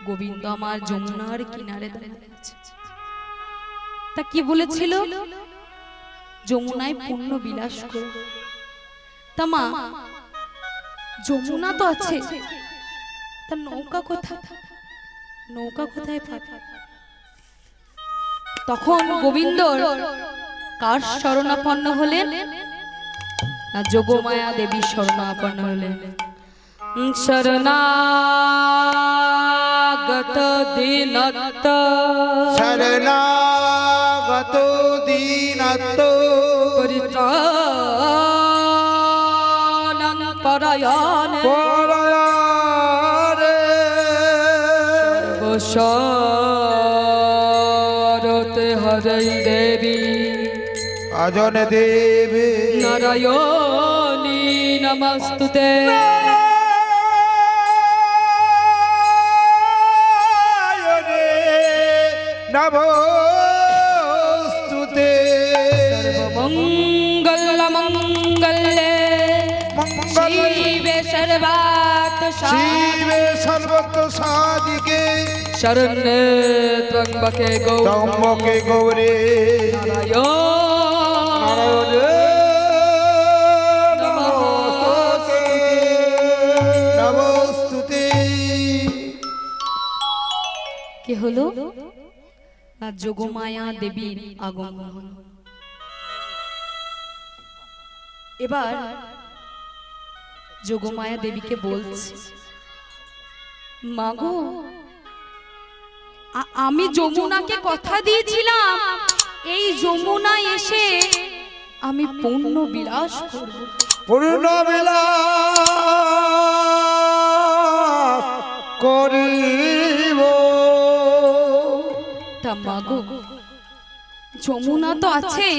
গোবিন্দ আমার যমুনার কিনারে দাঁড়িয়ে আছে। তা কি বলেছিল? যমুনায় পূর্ণ বিলাস করে। তা মা, যমুনা তো আছে, তা নৌকা কোথায়? নৌকা কোথায় পাবে? তখন গোবিন্দ কার শরণাপন্ন হলেন? না, যোগমায়া দেবীর শরণাপন্ন হলেন। শরণাগত দীনত্ব, শরণাগত দীনত্ব, পরিত্রাণং পরায়ণে পরায়ণে, সর্বশরতে হরৈ দেবী অজন দেবী নারায়ণী নমস্তুতে। নমস্তুতে। সর্বমঙ্গলমঙ্গলে শিবে সর্বার্থ শিবে সর্বত্র সাধিকে শরণ্যে ত্র্যম্বকে ত্র্যম্বকে গৌরী নারায়ণে নমস্তুতে। কি হলো? না, যোগমায়া দেবীর আগমন হলো। এবার যোগমায়া দেবীকে বলছে, মাগো, আমি যমুনাকে কথা দিয়েছিলাম এই যমুনায় এসে আমি পূর্ণ বিলাস করব। পূর্ণ বিলাস করিব। তা মাগো, যমুনা তো আছে,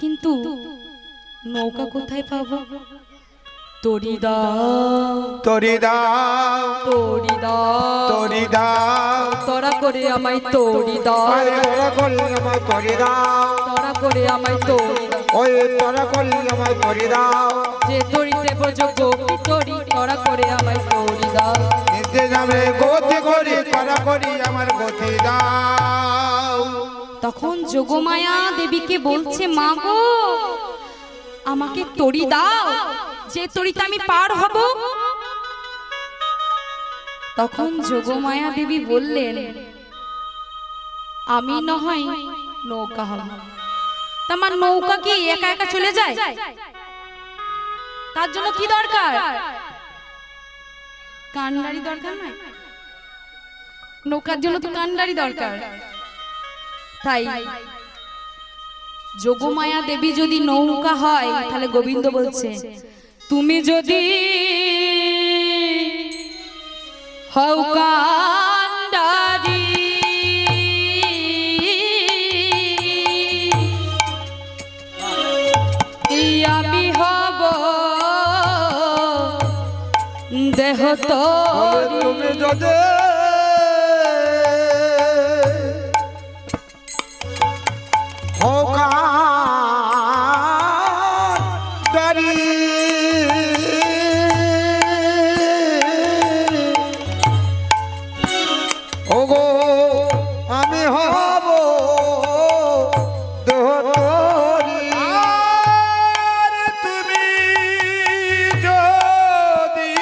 কিন্তু নৌকা কোথায় পাবো? তরি দাও, তরি দাও, তরি দাও, তরি দাও, তরা করে আমায় তরি দাও, তোরা করলি আমায় তরি দাও, তরা করে আমায় তরি দাও, ওই তোরা করলি আমায় তরি দাও, যে তরিতে বোঝো কি তরি, তরা করে আমায় তরি দাও, নিতে যাবে গতি করি তোরা করি আমার গতি দাও। তখন যোগমায়া দেবীকে বলছে, মা গো, আমাকে তরি দাও, যে তরিতে আমি পার হব। তখন যোগমায়া দেবী বললেন, আমি না হয় নৌকা হব। তোমার নৌকা কি একা একা চলে যায়? তার জন্য কি দরকার? কান্ডারি দরকার নয়? নৌকার জন্য তো কান্ডারি দরকার। তাই যোগমায়া দেবী যদি নৌকা হয়, তাহলে গোবিন্দ বলছে, তুমি যদি হও কান্ডারি, আমি হব দেহ তো। তুমি যদি হকারি ওগো আমি হব দোহরি। আর তুমি যদি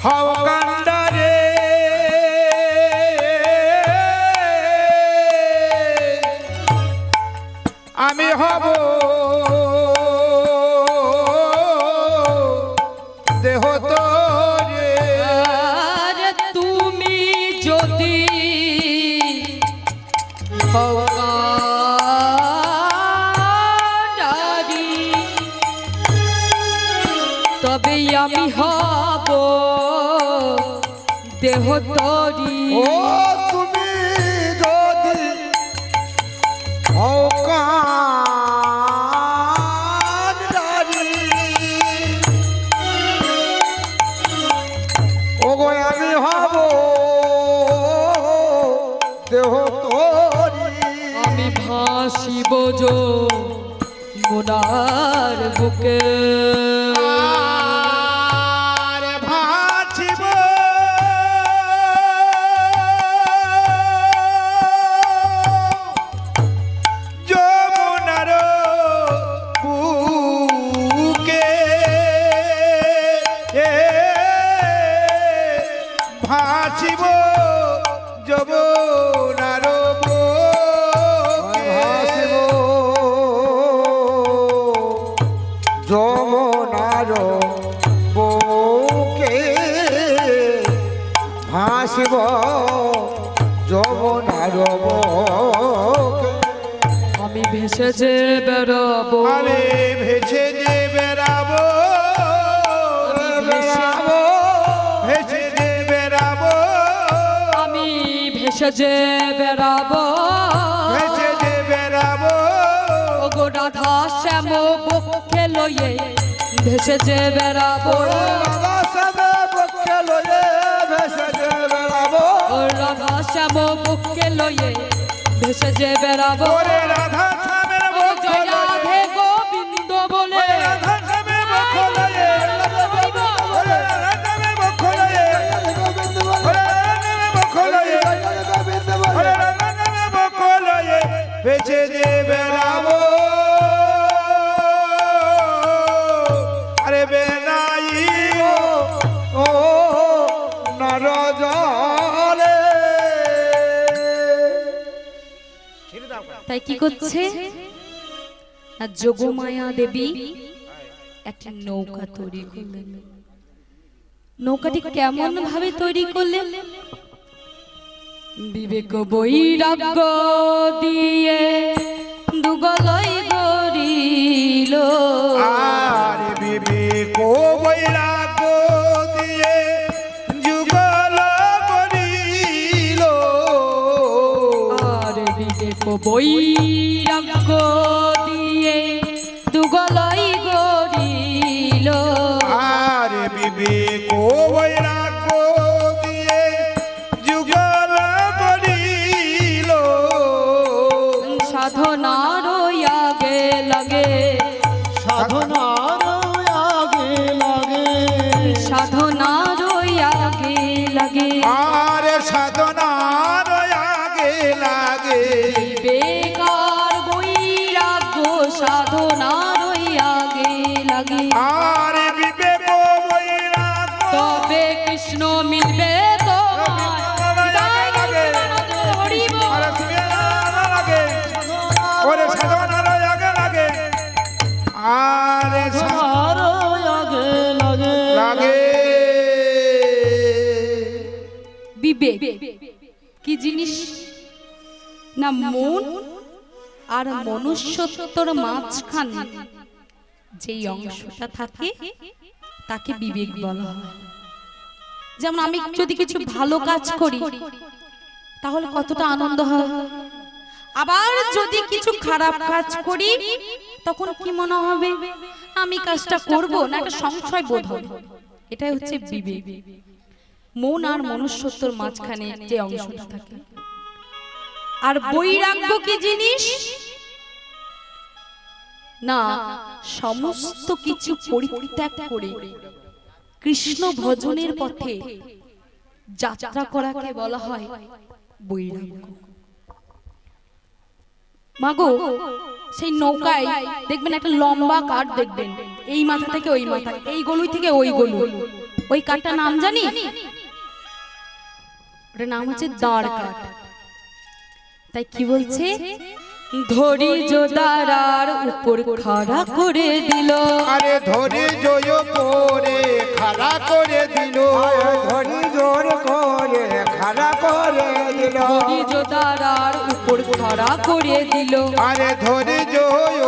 হও কান্ডারে আমি হব দেহ তোরে। আর তুমি যদি হও কান্ডারি, তবে আমি হব দেহ তরি। ও তুমি যদি হও কান্ডারি ওগো আমি হব দেহ তোরি। আমি ভাসিব যমুনার বুকে, আর ভাই ভাসিব যমুনার বুকে। ভাসিব যমুনার বুকে, ভাসিব যমুনার বুকে। আমি ভেসে যে বেরোবো, আমি ভেসে যে বেড়াবো, বেড়াবো, ভেসে যে বেড়াবো, আমি ভেসে যে বেরাবো, ভেসে যে বেড়াবো। ওগো রাধা শ্যাম বক্ষে লয়ে ভেসে যে বেরাবো, রাধা শ্যাম বক্ষে লয়ে ভেসে যে বেড়াবো। ও রাধা শ্যাম বক্ষে লয়ে ভেসে যে বেরাবো। ওরে রাধা শ্যামের বক্ষ জয় লয়ে, রাধে গোবিন্দ বলে ওরে রাধা শ্যামের বক্ষ লয়ে, ওরে রাধা শ্যামের বক্ষ লয়ে, ওরে রাধা শ্যামের বক্ষ লয়ে, ওরে রাধা শ্যামের বক্ষ লয়ে ভেসে যে বেড়াবো। আরে বেড়াইব ও নরজলে। তাই কি করছে না, যোগমায়া দেবী একটা নৌকা তৈরি করলেন। নৌকাটি কেমন ভাবে তৈরি করলেন? বিবেক বৈরাগ্য দিয়ে দুগলই গড়িল, আর বিবেক বৈরাগ্য দিয়ে যুগল করিল। আর বিবেক বৈরাগ্য দিয়ে দুগলই গড়িল, আর বিবেক বৈরাগ্য দিয়ে যুগল করিল। সাধনার আগে লাগে, সাধনার আগে লাগে, সাধনার আগে লাগে, আর সাধনার আগে লাগে। বেকার বৈরাগ্য সাধনার আগে লাগে, আর বিবেক বৈরাগ্য তবে কৃষ্ণ মিলবে তোমার। হৃদয় নিত্যানন্দ হরি বল। আর শিবের লাগে, ওরে সাধনার আগে লাগে, আর সাধনার আগে লাগে, লাগে। বিবেক কি জিনিস না, মন আর মনুষ্যত্বর মাঝখানে যেই অংশটা থাকে তাকে বিবেক বলা হয়। যেমন আমি যদি কিছু ভালো কাজ করি তাহলে কতটা আনন্দ হয়, আবার যদি কিছু খারাপ কাজ করি তখন কি মনে হবে, আমি কাজটা করব না, একটা সংশয় বোধ হবে। এটাই হচ্ছে বিবেক, মন আর মনুষ্যত্বর মাঝখানে যে অংশটা থাকে। আর বৈরাগ্য কি জিনিস না, সমস্ত কিছু পরিত্যাগ করে কৃষ্ণ ভজনের পথে যাত্রা করাকে বলা হয় বৈরাগ্য। মাগো, সেই নৌকায় দেখবেন একটা লম্বা কাঠ, দেখবেন এই মাথা থেকে ওই মাথা, এই গলুই থেকে ওই গলু, ওই কাঠটার নাম জানি, ওটার নাম হচ্ছে দাঁড় কাঠ। তাই কি বলছে, ধরি জোদারার উপর খাড়া করে দিল, আরে ধরে জয় করে খাড়া করে দিল। ধরি জোর করে খাড়া করে দিল, ধরি জোদারার উপর খাড়া করে দিল, আরে ধরে জয়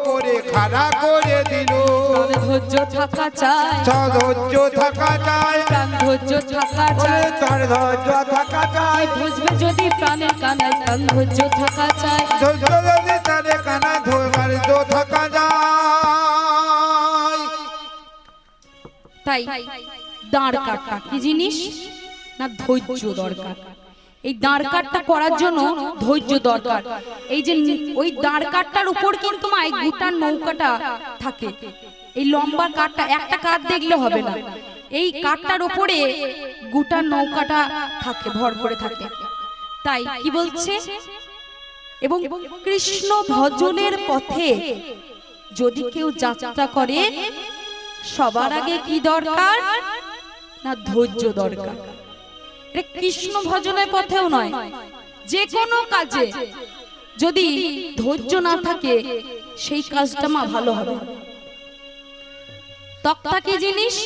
করে খাড়া করে দিল। প্রাণ ধৈর্য থাকা চাই, সধৈর্য থাকা যায়, প্রাণ ধৈর্য থাকা বলে চাই, তার ধৈর্য থাকা চাই। বুঝবে যদি প্রাণের কানায় প্রাণ ধৈর্য থাকা চাই। ধৈর্য যদি তারে কানা ধৈর্য থাকা যায়। তাই দাঁড় কাটটা কি জিনিস না, ধৈর্য দরকার। এই দাঁড় কাটটা করার জন্য ধৈর্য দরকার। এই যে ওই দাঁড় কাটটার উপর কিন্তু মা এই গোটা নৌকাটা থাকে। এই লম্বা কাঠটা, একটা কাঠ দেখলে হবে না, এই কাঠটার উপরে গোটা নৌকাটা থাকে, ভর করে থাকে। তাই কি বলছে, এবং কৃষ্ণ ভজনের পথে যদি কেউ যাত্রা করে সবার আগে কি দরকার না, ধৈর্য দরকার। এটা কৃষ্ণ ভজনের পথেও নয়, যে কোনো কাজে যদি ধৈর্য না থাকে সেই কাজটা মা ভালো হবে। তক্তা কি জিনিস?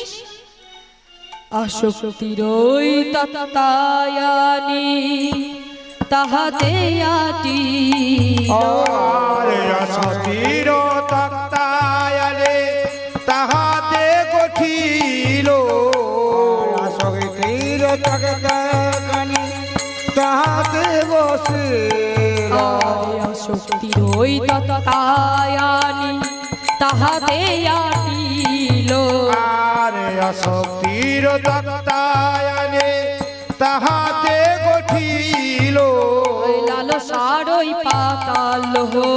আসক্তির ওই তক্তায়ানি তাহাতে আটি আরে আসক্তির তক্তায়ালে তাহাতে গঠিল আসক্তির তক্তায়ানি তাহাতে বসিল আসক্তির ওই তক্তায়ানি তাহাতে আটিল আরে আসক্তির তক্তায়ালে তাহাতে গঠিল লালসার ওই পাতাল হো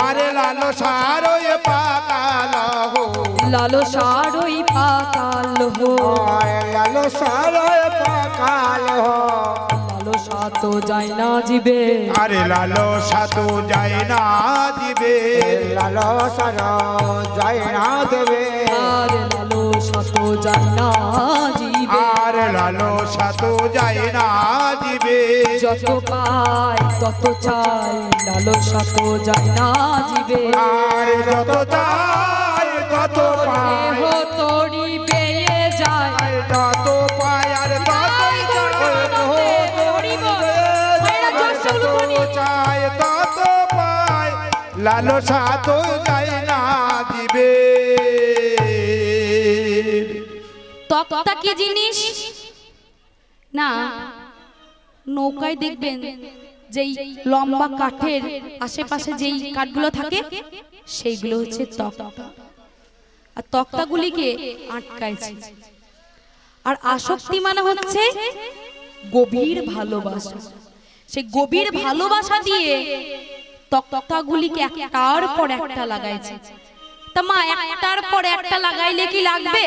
আরে লালসার ওই পাতাল হো লালসার ওই পাতাল হো লালো সারায় পাকাল লালসা তো যায় না জিবে আরে লালসা তো যায় না দিবে লালো সারা যায় না দেবে আর লালসা তো যায় না জিবে আর লালসা তো যায় না দিবে যত পাই তত চাই লালসা তো যায় না জিবে আর যত চাই তত পায় দেহ তরি বেয়ে যায় তত পায় আর ততই চায় তত পায় লালসা তো যায় না দিবে তক্তা কি জিনিস? না, নৌকায় দেখবেন যেই লম্বা কাঠের আশেপাশে যেই কাঠগুলো থাকে সেইগুলো হচ্ছে তক্তা, আর তক্তাগুলিকে আটকাইছে। আর আসক্তি মানে হচ্ছে গভীর ভালোবাসা। সেই গভীর ভালোবাসা দিয়ে তক্তাগুলিকে একটার পর একটা লাগাইছে। তা মা একটার পর একটা লাগাইলে কি লাগবে?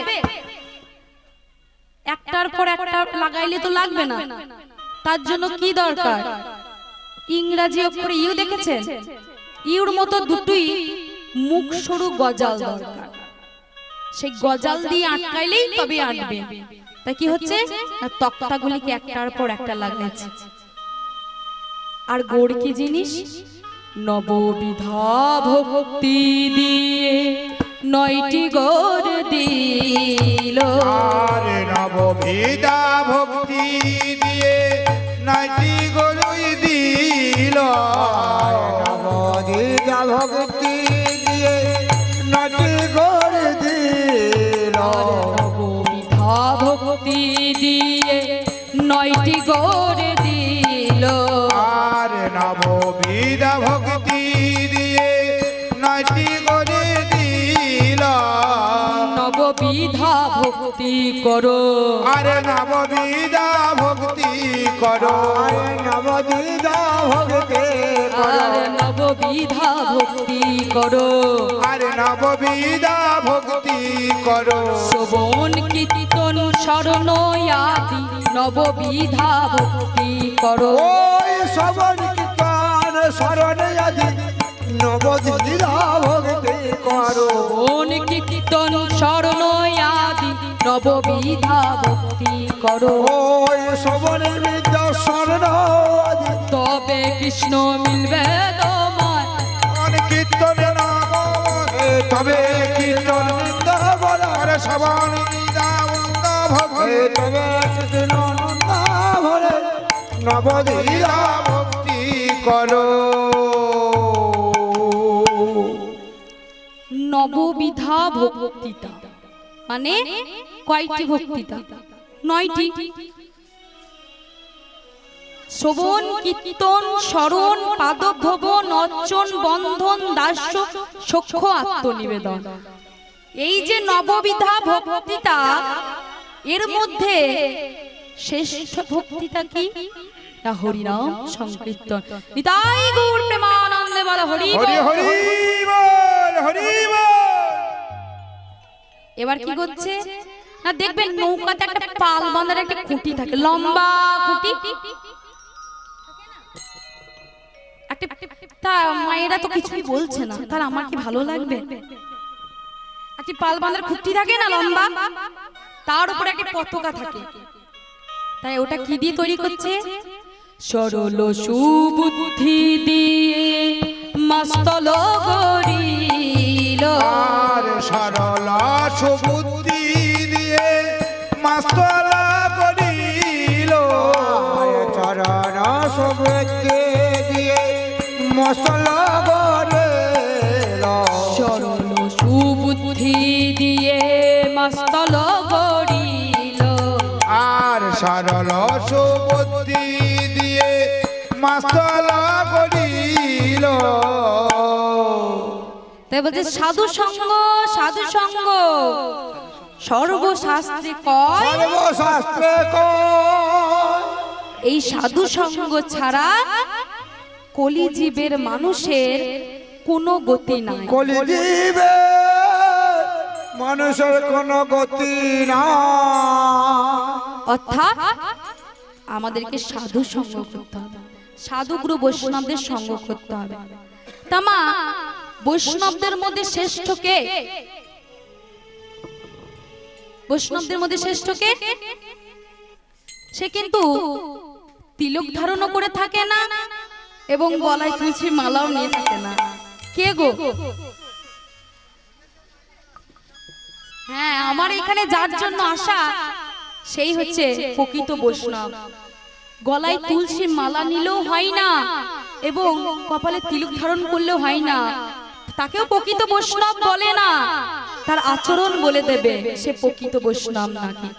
একটার পর একটা লাগাইলে তো লাগবে না। তার জন্য কি দরকার? ইংরেজি অক্ষরে ইউ দেখেছেন? ইউর মতো দুটোই মুখ সরু গজাল দরকার। সেই গজাল দিয়ে আটকাইলেই তবে আটবে। তাই কি হচ্ছে না, তক্তাগুলিকে একটার পর একটা লাগাইছে। আর গোড় কি জিনিস? নববিধা ভক্তি দিয়ে 9টি গোড় দিল। আর নববিধা ভক্তি দিয়ে 9টি গরুই দিল নবদিদা ভক্তি দিয়ে 9টি গোর দিল নববিধা ভক্তি দিয়ে 9টি গোড় দিল। আর নববিধা ভক্তি দিয়ে 9টি গরু দিল নববিধা ভক্তি করো, আরে নববিধা ভক্তি করো আরে নবদিদা ভক্তি আর নববিধা ভক্তি করো। আরে নববিধা ভক্তি করো শ্রবণ কীর্তন শরণ আদি নববিধা ভক্তি করো। ওই শ্রবণ কীর্তন শরণ আদি নবদিদা ভক্তি করো শ্রবণ কীর্তন শরণ আদি নববিধা ভক্তি করো। ওই শ্রবণের বিদ্যা শরণ আদি তবে কৃষ্ণ মিলবে তোমার। কীর্তনে নাম তবে কীর্তন বৃন্দাবন আরে শ্রবণ ভক্তি তবে কৃষ্ণ ভরে নবদিদা ভক্তি করো নববিধা ভক্তিতা মানে কয়টি ভক্তিতা? 9টি। শ্রবণ কীর্তন শরণ পাদভ্রবন অর্চন বন্ধন দাস্য সখ্য আত্মনিবেদন। এই যে নববিধা ভক্তিতা, এর মধ্যে শ্রেষ্ঠ ভক্তিটা কি না? হরিনাম সংকীর্তন। নিতাই গৌর প্রেমানন্দে বলা হরি হরি বল। হরি বল হরি বল। এবার কি করছে না, দেখবেন নৌকাতে একটা পাল বাঁধার একটা খুঁটি থাকে, লম্বা খুঁটি। তা মায়েরা তো কিছুই বলছে না, তাহলে আমার কি ভালো লাগবে? একটা পাল বাঁধার খুঁটি থাকে না লম্বা, তার উপরে একটা পতাকা থাকে। তাই ওটা কি দিয়ে তৈরি করছে? সরল সুবুদ্ধি দিয়ে মস্তল গড়িল। আর সরল সুবুদ্ধি দিয়ে মাস্তলা করিল। চরণ সুবুদ্ধি দিয়ে মশলা গড়িল। সরল সুবুদ্ধি দিয়ে মস্তল গড়িল। আর সরল সুবুদ্ধি দিয়ে মাস্তলা করিল। তাই বলছে সাধু সঙ্গ, সাধু সঙ্গ সর্বশাস্ত্রে কয়। সর্বশাস্ত্রে কয় এই সাধু সঙ্গ ছাড়া কলিজীবের মানুষের কোনো গতি নাই। কলিজীবে মানুষের কোনো গতি না। অর্থাৎ আমাদেরকে সাধু সঙ্গ করতে হবে, সাধু গুরু বৈষ্ণবদের সঙ্গ করতে হবে। তামা বৈষ্ণবদের মধ্যে শ্রেষ্ঠ কে? বৈষ্ণবদের মধ্যে শ্রেষ্ঠ কে? সে কিন্তু তিলক ধারণও করে থাকে না এবং গলায় তুলসী মালাও নিয়ে থাকে না। কে গো? হ্যাঁ, আমার এখানে যার জন্য আসা সেই হচ্ছে প্রকৃত বৈষ্ণব। গলায় তুলসী মালা নিলেও হয় না এবং কপালে তিলক ধারণ করলেও হয় না, তাকেও প্রকৃত বৈষ্ণব বলে না। তার আচরণ বলে দেবে সে প্রকৃত বৈষ্ণব নাকি।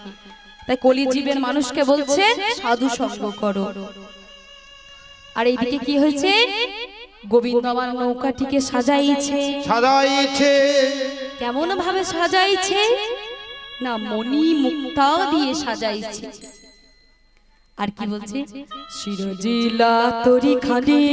তাই কলিজীবের মানুষকে বলছে সাধু সঙ্গ করো। আর এইদিকে কি হয়েছে? গোবিন্দ আমার নৌকাটিকে সাজাইছে। সাজাইছে কেমন ভাবে সাজাইছে? না, মণি মুক্তা দিয়ে সাজাইছে। আর কি বলছে? শিরজিলা তরি খানি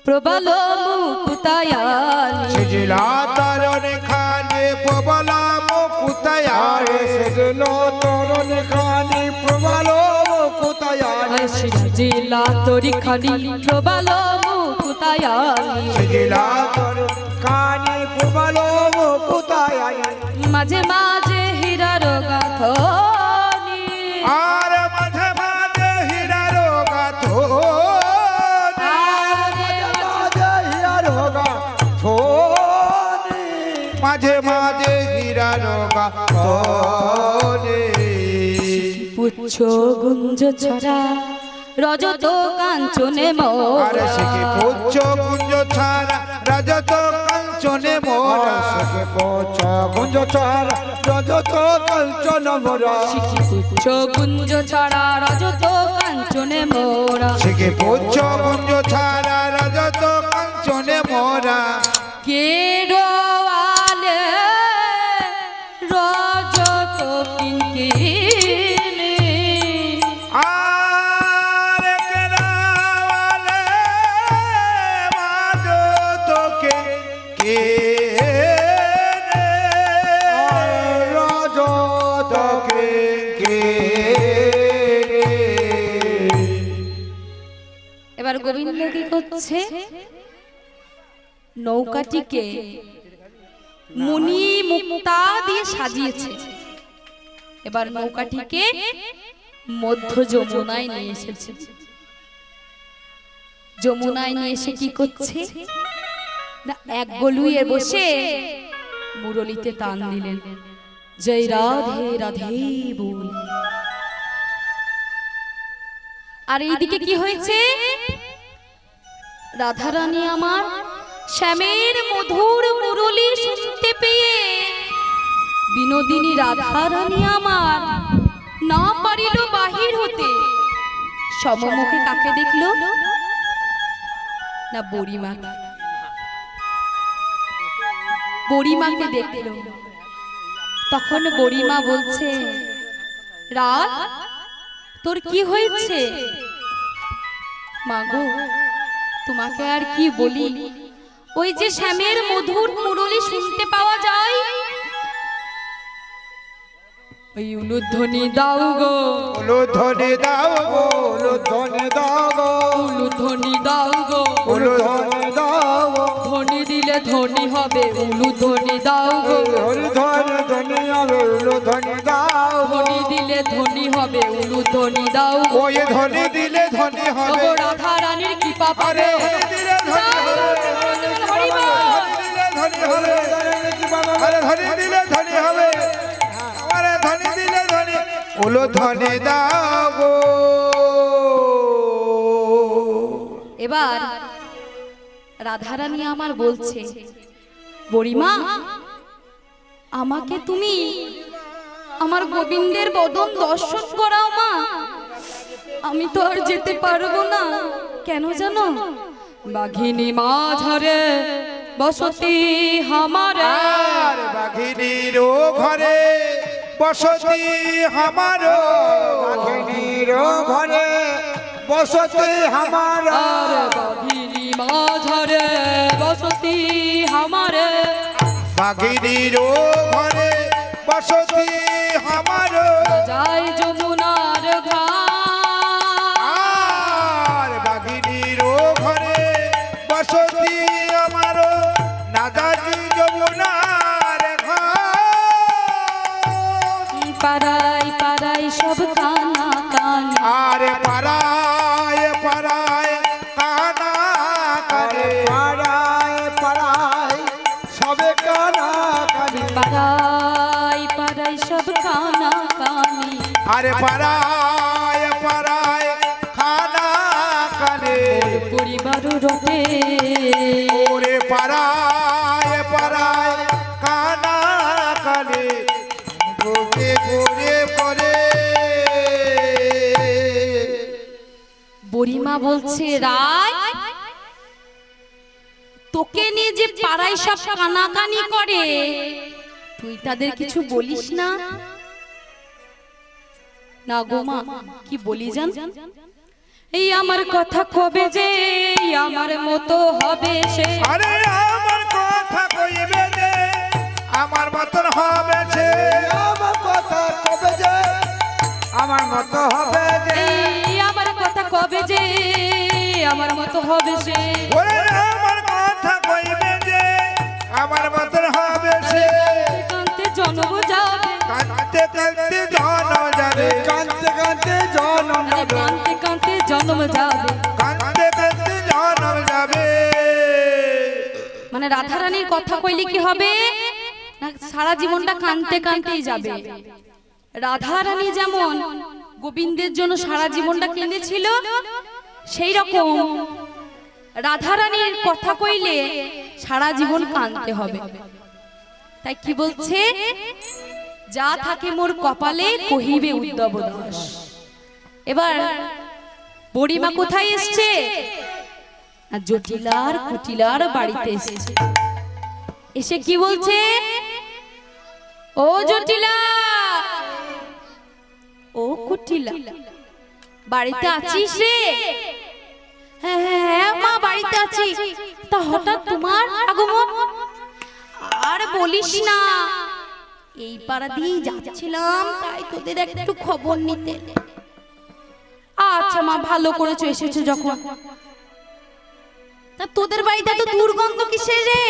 প্রবল মুকুতায়ানি। সেজিলা তরণ খানে প্রবল মুকুতায়ারে। সেজলো তরুণ খানি প্রবল মুকুতায়ানি। শিরজিলা তরি খানি প্রবল মুকুতায়ানি। সেজিলা তরুণ খানি প্রবল মুকুতায়ানি। মাঝে মাঝে হীরার গাঁথনি। আর মাঝে মাঝে হীরার গাঁথনি। মাঝে মাঝে হীরার গাঁথনি। পুচ্ছ গুঞ্জ ছড়া রজত কাঞ্চনে মোর। আর শিখে পুচ্ছ কুঞ্জ ছাড়া রজত কাঞ্চনে মোরা। শিখে পুচ্ছ কুঞ্জ ছাড়া রজত কাঞ্চন মোরা। শিখি পুচ্ছ গুঞ্জ ছড়া রজত কাঞ্চনে মোরা। শিখে পুচ্ছ কুঞ্জ ছাড়া রজত কাঞ্চনে মোরা। কেরোয়ালে রজত কিঙ্কিনি। আর কেরাওয়ালে মাদতকে কে রজতকে কে। এবার গোবিন্দ কি করছে? নৌকাটিকে মণি মুক্তা দিয়ে সাজিয়েছে। এবার নৌকাটিকে মধ্য যমুনায় নিয়ে এসেছে। যমুনায় নিয়ে এসে কি করছে? না, এক গলুয়ে বসে মুরলিতে তান দিলেন, জয় রাধে রাধে বল। আর এইদিকে কি হয়েছে? রাধারানী আমার শ্যামের মধুর মুরলি শুনতে পেয়ে বিনোদিনী রাধারানী আমার না পারিল বাহির হতে। সমমুখে কাকে দেখলো? না, বুড়িমাকে। বুড়িমাকে দেখলো। তখন বুড়িমা বলছে, রাত তোর কি হয়েছে? মাগো, তোমাকে আর কি বলি, ওই যে শ্যামের মধুর মুরলি শুনতে পাওয়া যায়, ওই উলুধ্বনি দাও গো, উলুধ্বনি দাও গো, উলুধ্বনি দাও গো, উলুধ্বনি দাও গো, উলুধ্বনি দাও গো। ধ্বনি দিলে দিলে ধনী হবে উলু ধনী দাও গো হরি ধনি ধনি হবে উলু ধনি দাও ধনী দিলে ধনী হবে উলু ধনী দাও গো ওই ধনী দিলে ধনী হবে ওগো রাধা রানীর কৃপা পাবে ধনী দিলে ধনী হবে হরি বল। ধনী হবে আরে ধনী দিলে ধনী হবে আরে ধনী দিলে ধনী ওলো ধনী দাও গো এবার রাধারানী আমার বলছে বুড়িমা আমাকে তুমি আমার গোবিন্দের বদন দর্শন করাও মা আমি তো আর যেতে পারবো না কেন জানো বাঘিনী মাঝারে বসতি আমার আর বাঘিনীর ঘরে বসতি আমারো বাঘিনীর ঘরে বসতি আমার আর বাঘিনী মাঝারে বসতি আমার বাঘিনীর ঘরে বসতি আমারো যায় যমুনার ঘাট আর বাঘিনীর ঘরে বসতি আমারো নাদাজি যমুনার ঘাট পাড়ায় পাড়ায় সব কানা কানা আর পাড়ায় পাড়ায় কানা করে পাড়ায় পাড়ায় সবে কানা কানি পাড়ায় পাড়ায় সব কানা কানি আরে পাড়ায় পাড়ায় খানা কানে পরিবার রটে ওরে পাড়ায় পাড়ায় কানা কানে গোকে ঘুরে পড়ে বুড়িমা বলছে রায় তোকে নিয়ে যে পাড়ায় সব কানাকানি করে তুই তাদের কিছু বলিস না না গো মা কি বলি জান এই আমার কথা কবে যে আমার মতো হবে সে আরে আমার কথা কইবে যে আমার মতন হবে সে আমার কথা কবে যে আমার মতো হবে যে এই আমার কথা কবে যে আমার মতো হবে সে ওরে আমার কথা কইবে যে আমার মতন হবে সে কান্তে জন্ম যাবে কাঁদতে কাঁদতে জন যাবে কাঁদতে কাঁদতে জনম আরে যাবে কান্তে কান্তে জন্ম যাবে কাঁদতে কাঁদতে জন যাবে মানে রাধা রানীর কথা কইলে কি হবে না সারা জীবনটা কানতে কানতেই যাবে রাধা রানী যেমন গোবিন্দের জন্য সারা জীবনটা কেঁদেছিল সেই রকম রাধা রানীর কথা কইলে সারা জীবন কানতে হবে তাই কি বলছে যা থাকে মোর কপালে কহিবে উদ্ধব দাস এবার বুড়িমা কোথায় এসছে না জটিলার কুটিলার বাড়িতে এসেছে এসে কি বলছে ও জটিলা ও কুটিলা বাড়িতে আছিস রে হ্যাঁ হ্যাঁ হ্যাঁ মা বাড়িতে আছি তা হঠাৎ তোমার আগমন আর বলিস না এই পাড়া দিয়ে যাচ্ছিলাম তাই তোদের একটু খবর নিতে আচ্ছা মা ভালো করেছো এসেছো যখন তা তোদের বাড়িতে তো দুর্গন্ধ কিসের রে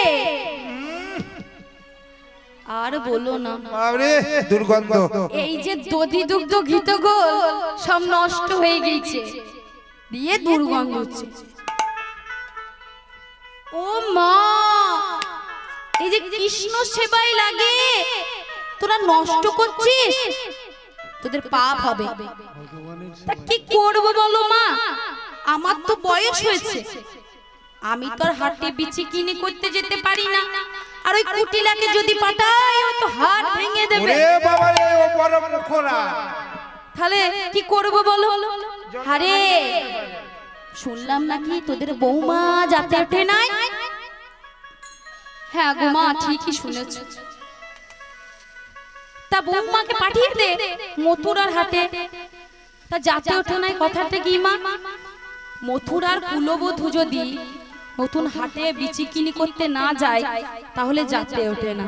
আর বলো না বাবরে দুর্গন্ধ এই যে দধি দুগ্ধ ঘিত গোল সব নষ্ট হয়ে গেছে দিয়ে দুর্গন্ধ হচ্ছে ও মা এই যে কৃষ্ণ সেবাই লাগে তোরা নষ্ট করছিস তোদের পাপ হবে তা কি করবো বলো মা আমার তো বয়স হয়েছে আমি তো আর হাটে বিচি কিনে করতে যেতে পারি না আর ওই কুটিলাকে যদি পাঠাই ও তো হাত ভেঙে দেবে ওরে বাবা রে ও বড় মুখরা তাহলে কি করব বলো আরে শুনলাম নাকি তোদের বৌমা যাতে ওঠে নাই হ্যাঁ গো মা ঠিকই শুনেছো তা বৌমাকে পাঠিয়ে দে মথুরার হাটে তা যাতে ওঠে নাই কথাটা কি মা মথুরার কুলবধূ যদি নতুন হাটে বিচি কিনি করতে না যায় তাহলে যাতে ওঠে না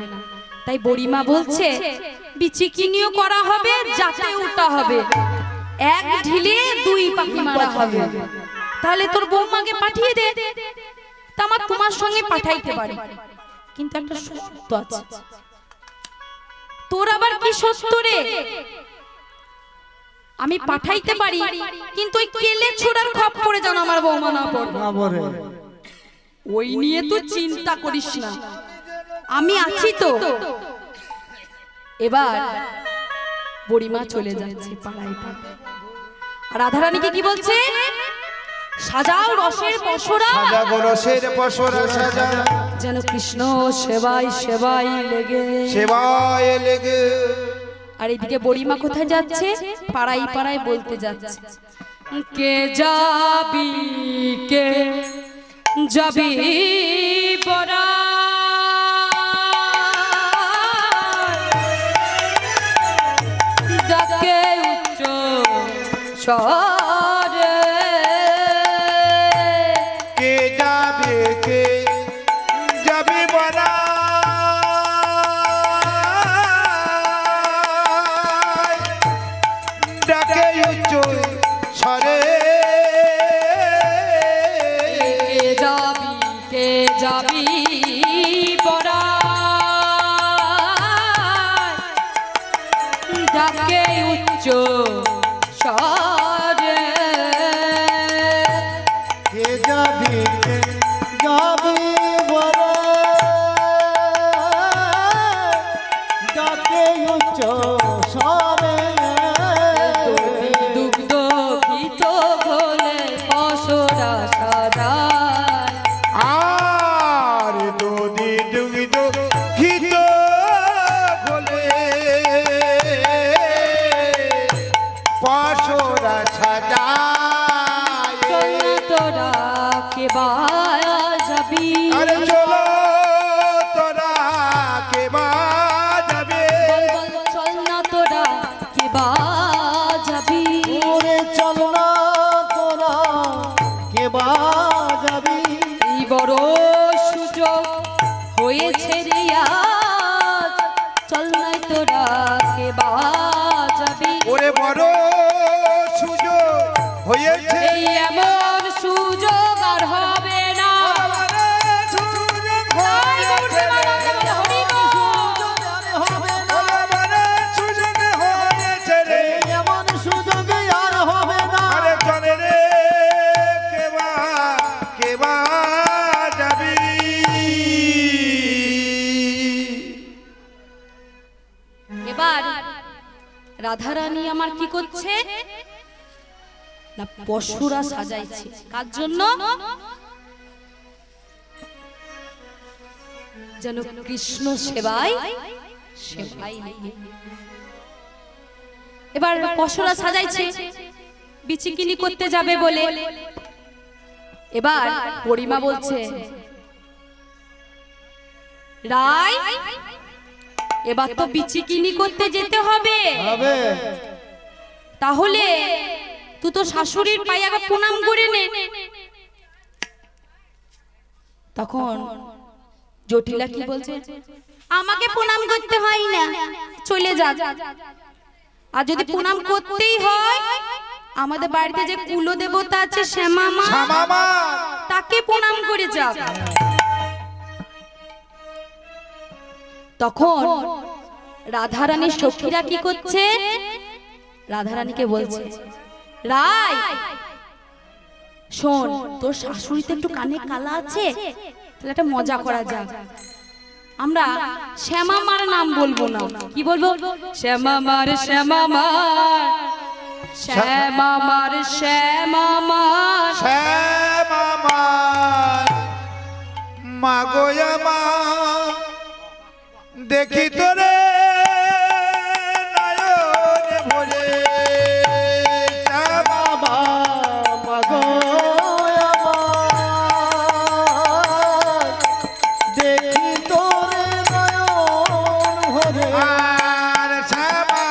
তাই বুড়িমা বলছে বিচি কিনিও করা হবে যাতে ওঠা হবে এক ঢিলে দুই পাখি মারা হবে তাহলে তোর বৌমাকে পাঠিয়ে দে তা আমার তোমার সঙ্গে পাঠাইতে পারি, কিন্তু একটা শর্ত আছে। তোর আবার কি শর্ত রে? আমি পাঠাইতে পারি, কিন্তু ওই কেলে ছোড়ার খপ পড়ে যেন আমার বৌমা না পড়ে। না বলে ওই নিয়ে তুই চিন্তা করিস না, আমি আছি তো। এবার বুড়িমা চলে যাচ্ছে পাড়ায় পাড়ায়, আর রাধারানীকে কি বলছে? সাজাও রসের পসরা, সাজাগো রসের পসরা সাজা, যেন কৃষ্ণ সেবায় সেবায় লেগে। সেবায় লেগে। আর এদিকে বুড়িমা কোথায় যাচ্ছে? পাড়ায় পাড়ায় বলতে যাচ্ছে, কে যাবি কে যাবি বড়া, ডাকে উচ্চ স্বরে। কে যাবে কে যাবি বলা, ডাকে উচ্চ স্বরে। কে যাবি কে যাবি বড়া, ডাকে উচ্চ স্বরে। কে যাবি কে যাবি বলে ডাকে উচ্চ স্বরে। দুগ্ধ ঘিত ঘোলে পসরা সাজায়, আর দধি দুগ্ধ ঘিত ঘোলে পসরা সাজায়। তোরা কে যাবি, আরে চলো তোরা কে বাজাবে, চল না তোরা কে যাবি। ওরে চল না তোরা কে যাবি। এই বড় সুযোগ হয়েছে রে আজ, চল না তোরা কে যাবি। ওরে বড় সুযোগ হয়েছে, এই এমন সুযোগ আর হবে না। সুযোগ তাই উঠে বাড়াতে বলে হরি বল। হবে না সুযোগ হয়েছে রে, এমন সুযোগ আর হবে না। আরে চলে রে কেবা যাবি। এবার রাধারানী আমার কি করছে না, পশুরা সাজাইছে। কার জন্য? যেন কৃষ্ণ সেবায় সেবায় লেগে। এবার পশুরা সাজাইছে বিচিকিনি করতে যাবে বলে। এবার পরিমা বলছে, রাই এবার তো বিচিকিনি করতে যেতে হবে, হবে তাহলে তুই তো শাশুড়ির পায়ে আগে প্রণাম করে নে। তখন জটিলা কি বলছে, আমাকে প্রণাম করতে হয় না, চলে যা। আর যদি প্রণাম করতেই হয়, আমাদের বাড়িতে যে কুল দেবতা আছে শ্যামা মা, শ্যামা, তাকে প্রণাম করে যা। তখন রাধারানীর সখীরা কি করছে? রাধারানীকে বলছে, রাই শোন, তোর শাশুড়িতে একটু কানে কালা আছে, তাহলে একটা মজা করা যাক। আমরা শ্যামা মার নাম বলবো না, কি বলবো? শ্যামা মার শ্যামা মার, শ্যামা মার শ্যামা মার। শ্যামা মাগো আমার, দেখি তোরে নয়ন ভরে। শ্যামা মাগো আমার, দেখি তোরে নয়ন ভরে। আর শ্যামা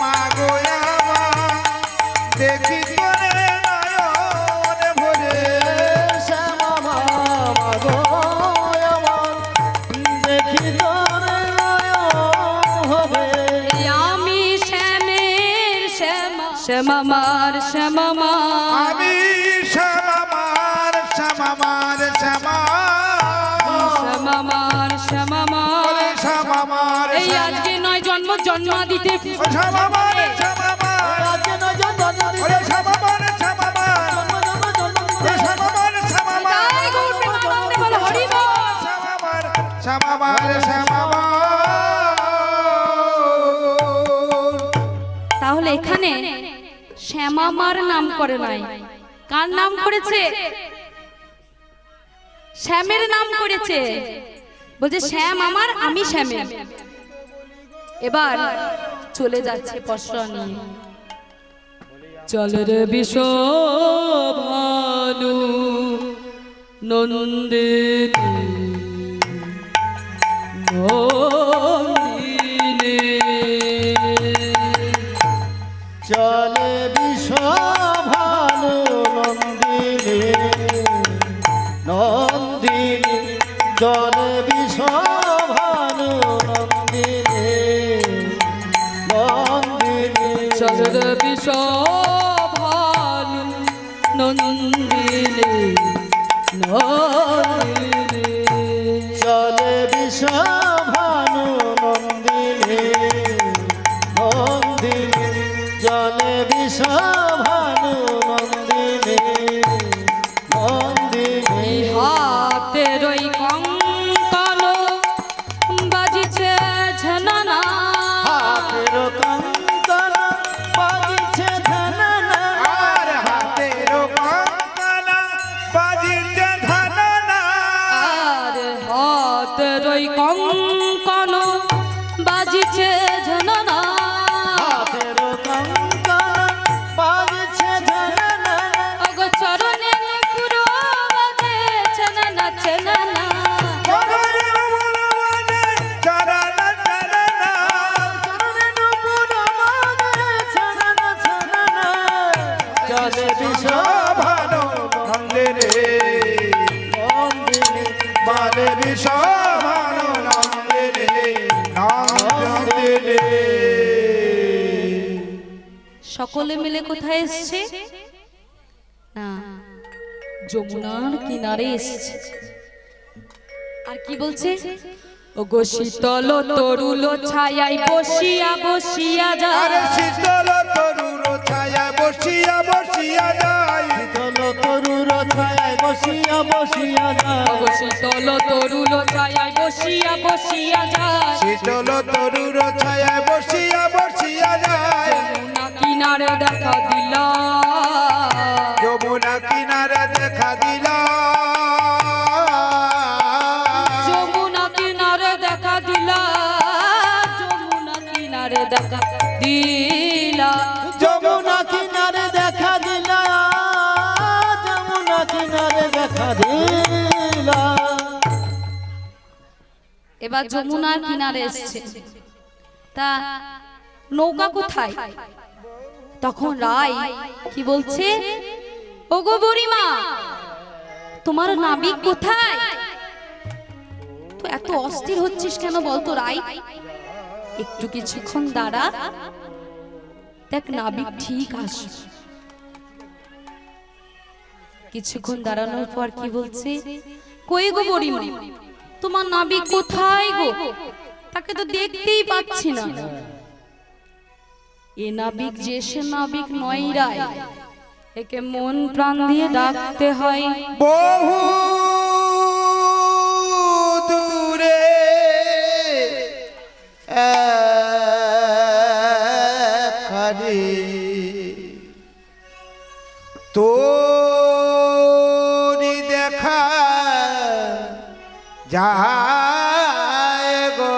মাগো আমার, দেখি তোরে নয়ন ভরে। শ্যামা মাগো আমার, দেখি তোরে নয়ন ভরে। আমি শ্যামের শ্যামা, শ্যামা মার শ্যামা মার। আমি শ্যামা মার শ্যামামার শ্যামামার ওরে শ্যামামার এই আজকে নয় জন্মাদিতে ও শ্যামামার শ্যামামার আজকে নয় জন্মদিন ওরে শ্যামামার শ্যামামার ওরে শ্যামামার শ্যামামার তাই গৌর প্রেমানন্দে বল হরি বল। শ্যামামার শ্যামামার শ্যামামার তাহলে এখানে শ্যামামার নাম করে নাই, কার নাম করেছে? শ্যামের নাম করেছে। বলছে শ্যাম আমার, আমি শ্যামের। এবার চলে যাচ্ছে পশরা নিয়ে। চল রে বিষভানু নন্দিনী নন্দিনী চলে বিশ্বভানু নন্দিনী নন্দিনী চলে বিশ্বভানু নন্দিনী নন্দিনী চল বিষভানু নন্দিনী নন্দিনী চলে বিশ্বভানু নন্দিনী নন্দিনী চলে বিশ্বভানু নন্দিনী নন্দিনী এই হাতের ওই কঙ্কন বাজিছে ঝননা হাতের কঙ্কন বাজিছে ঝননা আর হাতের কঙ্কনা বাজিছে ঝননা আর হাতের ওই কঙ্কন বাজিছে ঝননা হাতের কঙ্কন বাজিছে ঝননা অগো চরণে নুপুর বাজে ঝননা ঝননা চরণে বলবানে চরণ চরণা চরণে নুপুর বাজে ঝননা ঝননা চলে বিশ্বভানু নন্দিনী নন্দিনী বালে বিশ্বভানু নন্দিনী নন্দিনী সকলে মিলে কোথায় এসছে? না, যমুনার কিনারে এসছে। আর কি বলছে? ও গো শীতল তরুল ছায়ায় বসিয়া বসিয়া আরে যায়, শীতল তরুর ছায়া বসিয়া বসিয়া যায় শীতল তরুর ছায়ায় বসিয়া বসিয়া ও গো যায় শীতল তরুল ছায়ায় বসিয়া বসিয়া যায়, শীতল তরুর ছায়া বসিয়া বসিয়া যায় যমুনা কিনারে দেখা দিল, যমুনা কিনারে দেখা দিল যমুনা কিনারে দেখা দিল, যমুনা কিনারে দেখা দিলা। যমুনা কিনারে দেখা দিলা যমুনা কিনারে দেখা দিলা এবার যমুনার কিনারে এসছে, তা নৌকা কোথায়? তখন রায় কি বলছে? ওগো বুড়িমা, তোমার নাবিক কোথায়? তো এত অস্থির হচ্ছিস কেন বলতো রায়? একটু কিছুক্ষণ দাঁড়া, দেখ নাবিক ঠিক আসবে। কিছুক্ষণ দাঁড়ানোর পর কি বলছে? কই গো বুড়িমা, তোমার নাবিক কোথায় গো? তাকে তো দেখতেই পাচ্ছি না। এ নাবিক যে সে নাবিক নয় রায়, একে মন প্রাণ দিয়ে ডাকতে হয়। বহু দূরে খালি তোরি দেখা যায় গো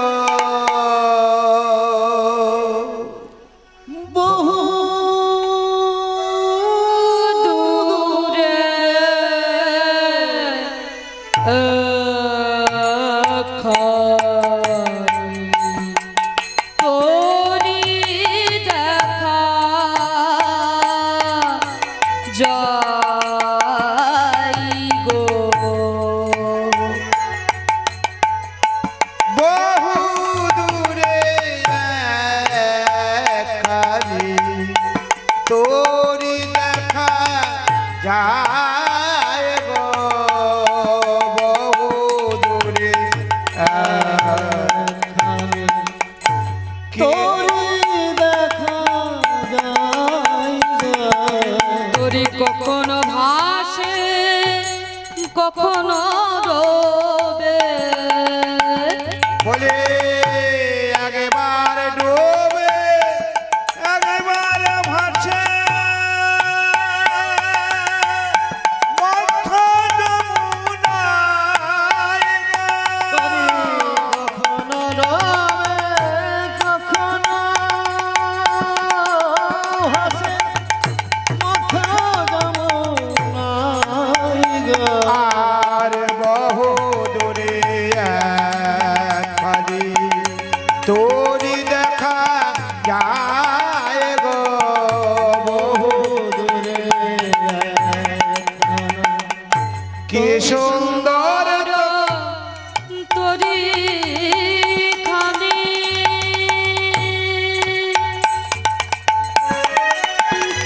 বহু দূরে তোরি দেখা যাই গো। বহু দূরে খালি তোরি দেখা যায় গো বহু দূরে কি সুন্দর তোরি খানি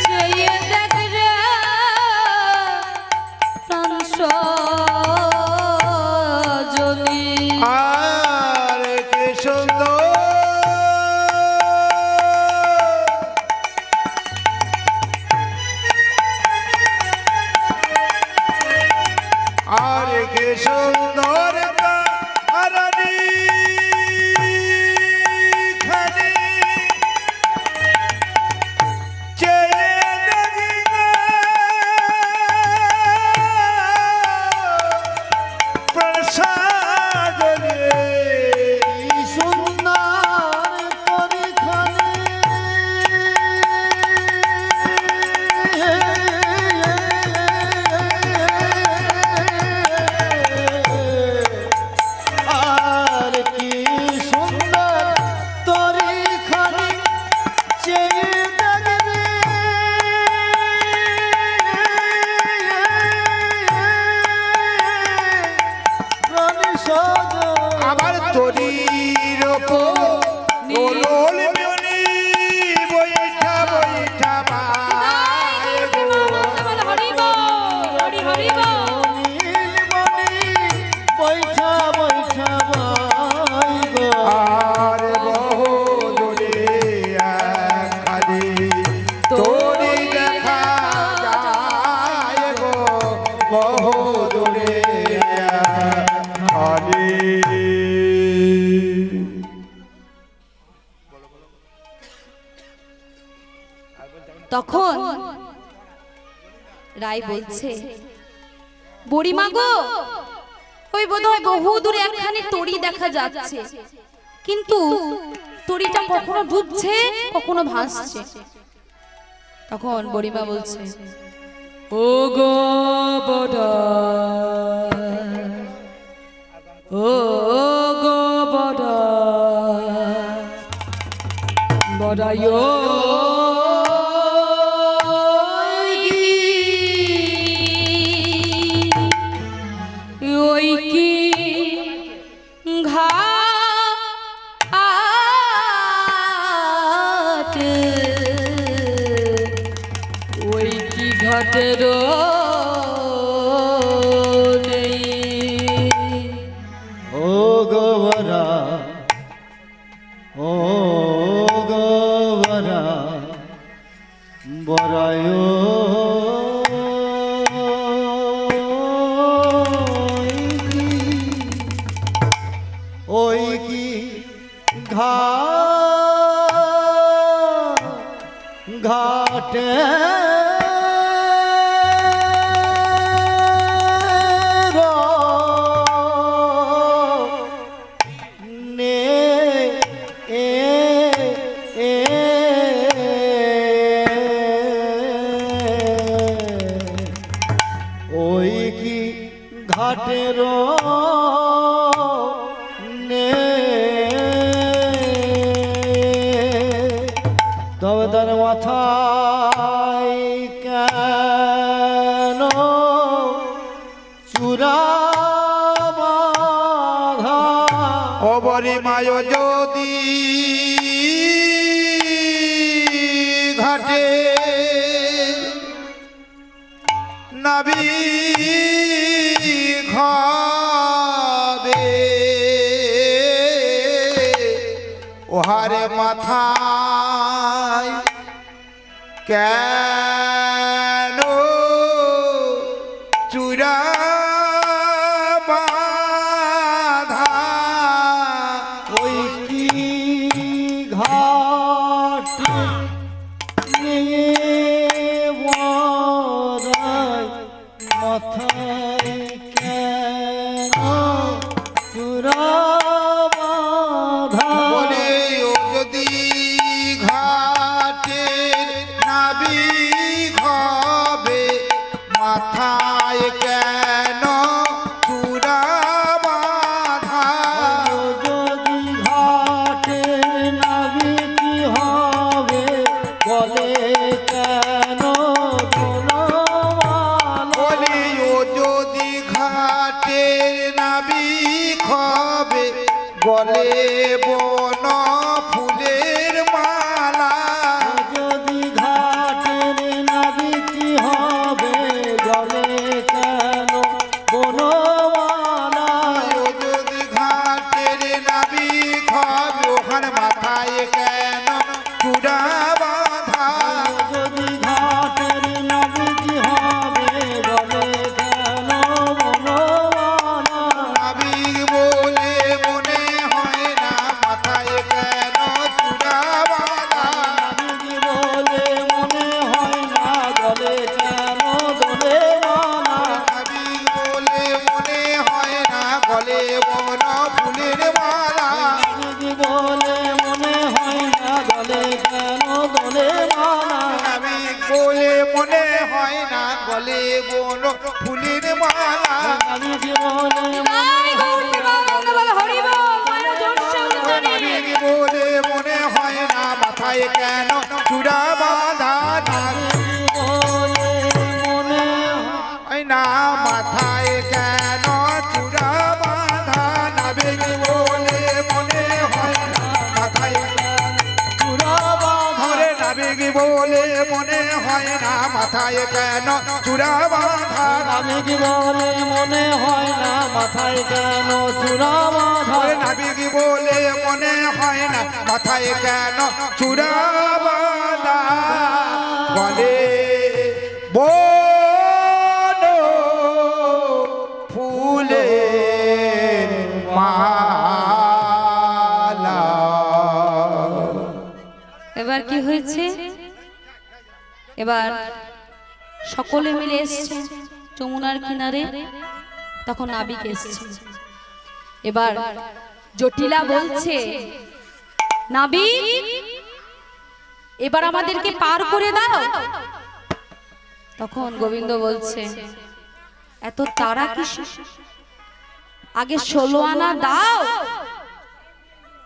চেয়ে দেখ রে প্রাণ সজনী আর কি সুন্দর আর কি সুন্দর আরানি খানি চেয়ে দেখি গো প্রসাদনে কি সুন্দর তোরি খানি আর কি সুন্দর তোরি খানি চেয়ে দেখবি প্রাণী সজন আবার তরির ওলোল মিউনি বইঠা বইঠা বায় গো হরি হরি বল নীলমণি বৈঠা বৈঠা বাই গো আর বহু দূরে একখানি তরি দেখা যায় গো বহু দূরে একখানি তখন রায় বলছে বুড়িমা গো ওই বোধহয় বহু দূরে একখানি তরি দেখা যাচ্ছে কিন্তু তরিটা কখনো ডুবছে কখনো ভাসছে তখন বুড়িমা বলছে ও গো বড়া ও গো বড়া বড়াইও ওই কি ঘাট ওই কি ঘাটের নেই ও গোবরা ও গোবরা বরায় ওই কি ঘাটে নে ওই কি ঘাটের নে তবে তার মাথায় কেন চূড়া বাঁধা অবরি মায় যদি ঘাটে নাবি খাবে ওহারে মাথায় কেন চূড়া বাঁধা ওই কি ঘাটে নিয়ে বড়াই মাথায় কেন চূড়া বাঁধা বলে ও যদি ঘাটে নাবি হবে মাথায় কেন চূড়া বাঁধা যদি ঘাটে নাবি কি হবে বলে কেন বলি ও যদি ঘাটে গলে বন ফুলের মালা যদি ঘাটের নাবি কি হবে জলে কেন বনমালা যদি ঘাটের নাবিক হবে ওখানে মাথায় কেন চূড়া বাঁধা যদি ঘাটের নাবি কি হবে জলে কেন বনমালা নাবিক বলে মনে হয় না মাথায় কেন চূড়া বাঁধা নাবিক বলে মনে হয় না জলে কেন দোলে মালা নাবিক বলে মনে হয় না গলে বন ফুলের মালা নাবিক বলে মনে হয় না জলে কেন দোলে মালা নাবিক বলে মনে হয় না গলে বন ফুলের মালা নাবিক বলে জয় গৌর নিগমানন্দ বল হরি বল, মায়ের জোরসে উচ্চারণে। নাবিক বলে মনে হয় না মাথায় কেন চূড়া বাঁধা বলে মনে হয় না মাথায় কেন চূড়া বাঁধা নাবিক বলে মনে হয় না মাথায় ধরে নাবিক বলে মনে হয় না মাথায় কেন চূড়া বাঁধা নাবিক বলে মনে হয় না মাথায় কেন চূড়া বাঁধা ধরে নাবিক বলে মনে হয় না মাথায় কেন চূড়া বাঁধা বলে বন ফুলের মালা এবার কি হয়েছে? এবার সকলে মিলে এসছে যমুনার কিনারে, তখন নাবিক এসছে। এবার জটিলা বলছে, নাবিক এবার আমাদেরকে পার করে দাও। তখন গোবিন্দ বলছে, এত তারা কিসে? আগে 16 আনা দাও,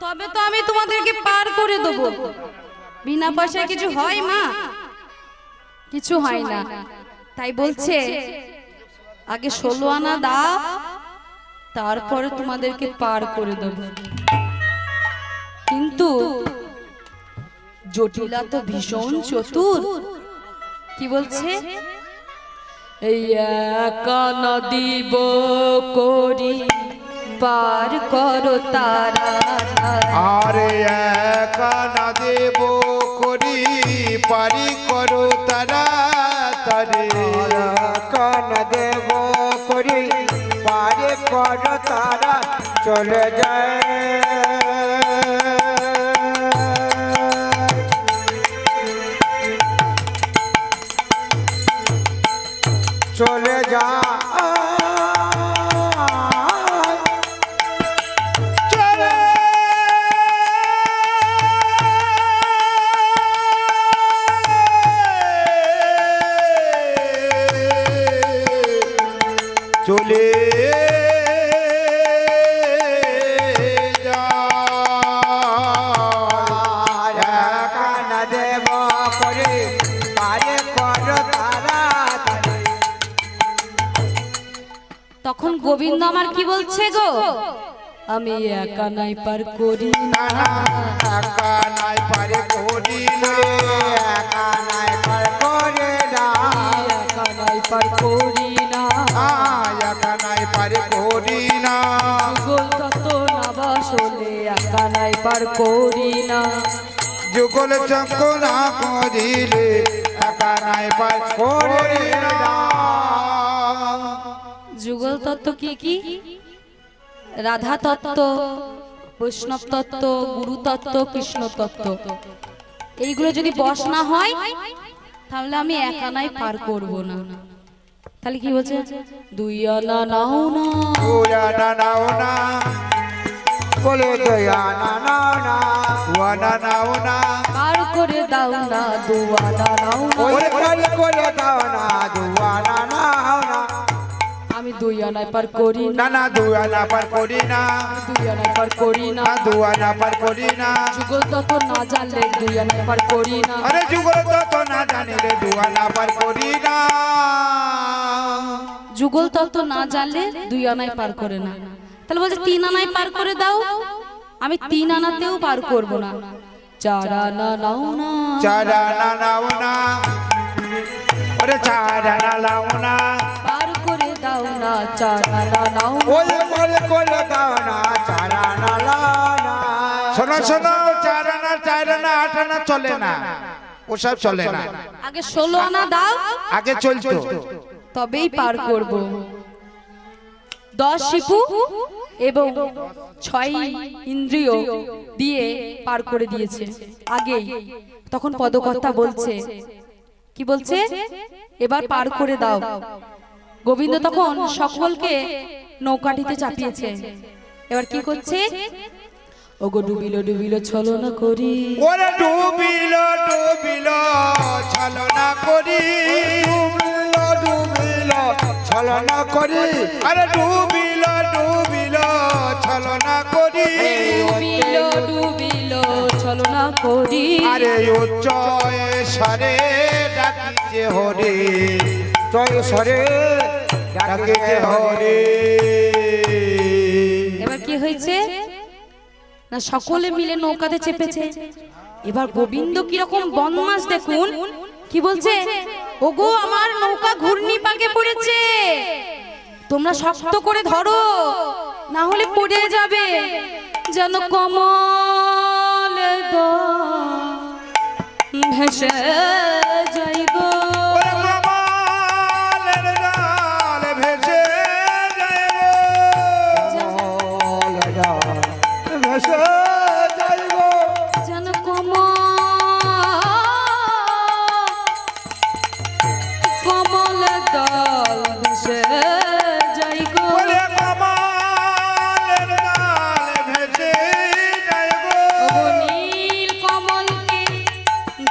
তবে তো আমি তোমাদেরকে পার করে দেবো। বিনা পয়সায় কিছু হয় মা? কিছু হয় না। তাই বলছে আগে 16 আনা দাও, তারপরে তোমাদেরকে পার করে দেব। কিন্তু জটিলা তো ভীষণ চতুর, কি বলছে, এই একা নদীব করি পার করো তারা। আরে একা না দেব করি পারি করো তারা তারে কান দেব করি পারে কর তারা চলে যায় চলে যা চলে চলে কান দেব করে পারে কর তারা তখন গোবিন্দ আমার কি বলছে গো, আমি একা নাই পার করি না, একা নাই পারে করি না একা নাই পার করে না একা নাই পার করি না, একা নাই পারে করি না যুগল তত না বাসলে একা নাই পার করি না। যুগল চক্র না করিলে একা নাই পার করি না যুগল তত্ত্ব কি কি? রাধা তত্ত্ব, বৈষ্ণব তত্ত্ব, গুরু তত্ত্ব, কৃষ্ণ তত্ত্ব। এইগুলো যদি বশ না হয় তাহলে আমি একা নাই পার করব না। তাহলে কি বলছে, 2 আনা নাও না, ওয়ানা নাও না বলে দয়া না না না ওয়ানা নাও না পার করে দাও না, 2 আনা নাও না। ওরে করে দাও না দুয়া না না না আমি 2 আনায় পার করি না, না না দুয়ানা পার করি না 2 আনায় পার করি না। না দুয়ানা পার করি না যুগল তত্ত্ব না জানলে 2 আনায় পার করি না। আরে যুগল তত না জানিলে দুয়ানা পার করি না যুগল তত্ত্ব না জানলে 2 আনায় পার করে না। তাহলে বলছে 3 আনায় পার করে দাও, আমি 3 আনাতেও পার করব না। 4 আনা নাও না, 4 আনা নাও না, ওরে 4 আনা নাও না, পার করে দাও না। 4 আনা নাও না, ওই করে দাও না, 4 আনা নাও না। শোনো শোনো, 4 আনা 8 আনা চলে না, ওসব চলে না। আগে 16 আনা দাও, আগে চলতো, তবেই পার করব। 10 শিপু এবং 6 ইন্দ্রিয় দিয়ে পার করে দিয়েছে আগেই। তখন পদকর্তা বলছে, কি বলছে? এবার পার করে দাও। গোবিন্দ তখন সকলকে নৌকাটিতে চাপিয়েছে। এবার কি করছে? ওগো ডুবিল ডুবিল ছলনা করি, ওরে ডুবিল ডুবিল ছলনা করি, ডুবিল ছলনা করি, আরে ডুবিল ডুবিল ছলনা করি, ডুবিল ডুবিল ছলনা করি, আরে উচ্চ স্বরে ডাকিছে হরি, জয় স্বরে ডাকিছে হরি। এবার কি হয়েছে না, সকলে মিলে নৌকাতে চেপেছে। এবার গোবিন্দ কিরকম বদমাশ দেখুন, কি বলছে? ওগো আমার নৌকা ঘূর্ণি পাকে পড়েছে, তোমরা শক্ত করে ধরো, না হলে পড়ে যাবে। যেন কমল ভেসে যাই গো, ওরে কমলের জল ভেসে যায় গো, ভেসে যায় গো, যেন কমল দল ভেসে যাই গো। ওরে কমলের জল ভেসে যায় গো, ওগো নীল কমলকে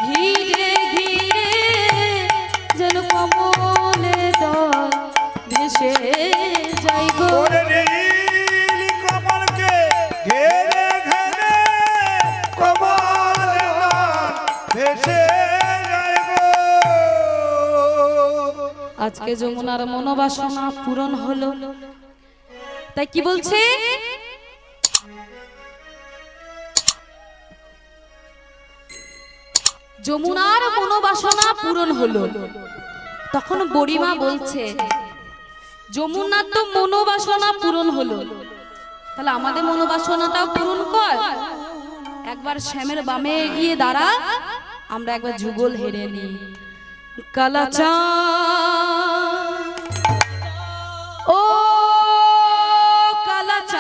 ঘিরে ঘিরে যেন কমলে দল ভেসে যাই গো। ওরে নীল কমলকে ঘেরে ঘেরে কমলের জল ভেসে যায় গো। আজকে যমুনার মনোবাসনা পূরণ হলো, তাই কি বলছে? যমুনার মনোবাসনা পূরণ হলো। তখন বুড়িমা বলছে, যমুনার তো মনোবাসনা পূরণ হলো, তাহলে আমাদের মনোবাসনাটাও পূরণ কর। একবার শ্যামের বামে এগিয়ে দাঁড়া, আমরা একবার যুগল হেরে নিই। কালাচাঁদ, ও কালাচাঁদ,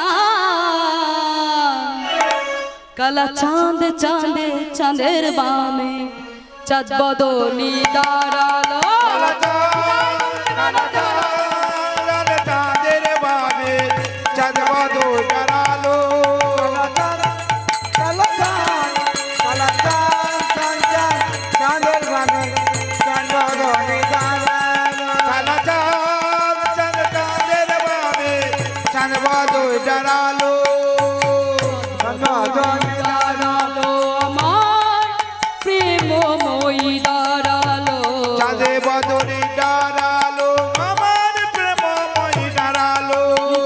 কালা চাঁদ চাঁদে চাঁদের বামে চাঁদ বদনি দাঁড়ালো। চাঁদের বাবে চাঁদ বদল দাঁড়ালো, চাঁদের বাবে চাঁদ বদল দাঁড়ালো, চাঁদের বাবে চাঁদ বদল দাঁড়ালো, দাঁড়ালো আমার প্রেমময়ী দাঁড়ালো, চাঁদে বদলে দাঁড়ালো আমার প্রেমময়ী দাঁড়ালো,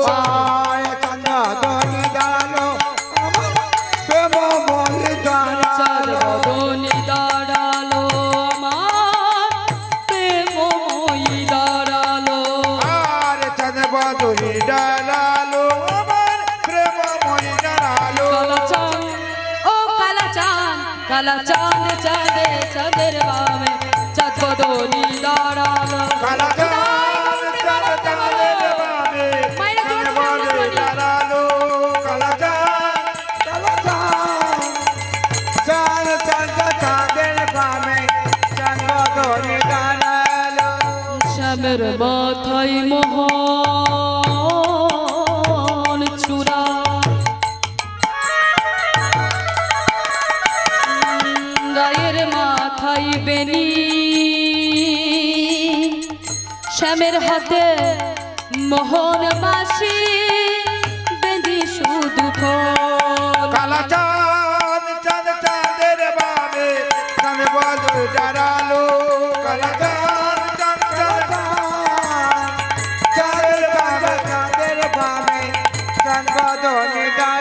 চাঁদ বদলে দাঁড়ালো আমার প্রেমময়ী চাঁদ দাঁড়ালো, বদনি দাঁড়ালো আমার প্রেমময়ী দাঁড়ালো। আর চাঁদ বদলে দাঁড়ালো আমার প্রেমময়ী দাঁড়ালো, কালাচাঁদ, ও কালাচাঁদ, কালাচাঁদ চাঁদে চাঁদের বামে চাঁদ বদনি দাঁড়ালো। কালা চাঁদের বাবে চাঁদ বদলে দাঁড়ালো, কালা চাঁদের বামে চাঁদ বদলে দাঁড়ালো, শ্যামের মাথায় মোহন চূড়া, গায়ের মাথায় বেনি, শ্যামের হাতে মোহন বাসি, বেঁধি শুধু ফল। কালা চাঁদের বাবে চাঁদ বদলে দাঁড়ালো, কালা চাঁদের বাবে চাঁদ বদলে দাঁড়ালো।